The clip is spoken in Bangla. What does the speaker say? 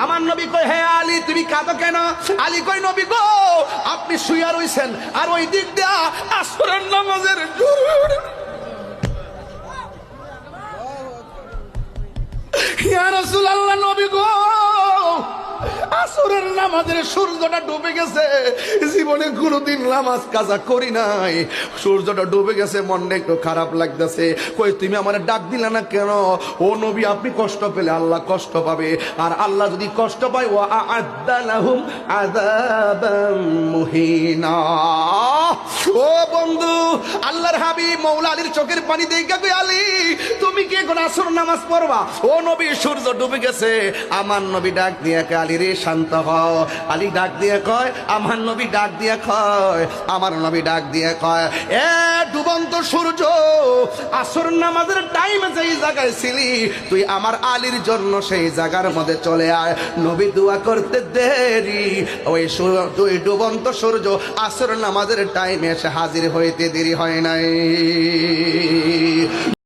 আমার নবী কয়, হে আলী তুমি কাঁদো কেন? আলী কয়, নবী গো আপনি শুয়ে রইছেন আর ওই দিক দিয়া আসরের নামাজের ইয়া রাসূলুল্লাহ, নবী গো আসরের নামাজের সূর্যটা ডুবে গেছে, জীবনে কোনোদিন নামাজ কাজা করি নাই, সূর্যটা ডুবে গেছে, মনটা একটু খারাপ লাগতেছে। কই তুমি আমার ডাক দিলা না কেন? ও নবী আপনি কষ্ট পেলে আল্লাহ কষ্ট পাবে, আর আল্লাহ যদি কষ্ট পায় ওয়া আ'আদ্দা লাহুম আযাবাম মুহিনা। ও বন্ধু, আল্লাহর হাবিব মাওলা আলীর চোখের পানি দেখা কই, আলী তুমি কি এখন আসর নামাজ পড়বা? ও নবী সূর্য ডুবে গেছে। আমার নবী ডাক দিয়ে কয়, আলী রে শান্ত হও। আলী ডাক দিয়ে কয়, আমার নবী ডাক দিয়ে কয়, আমার নবী ডাক দিয়ে কয়, এ ডুবন্ত সূর্য, আসর নামাজের টাইমে যেই জায়গায় ছিলি তুই আমার আলীর জন্য সেই জায়গার মধ্যে চলে আয়। নবী দোয়া করতে দেরি, ওই ডুবন্ত সূর্য আসর নামাজের টাইমে এসে হাজির হইতে দেরি হয় নাই।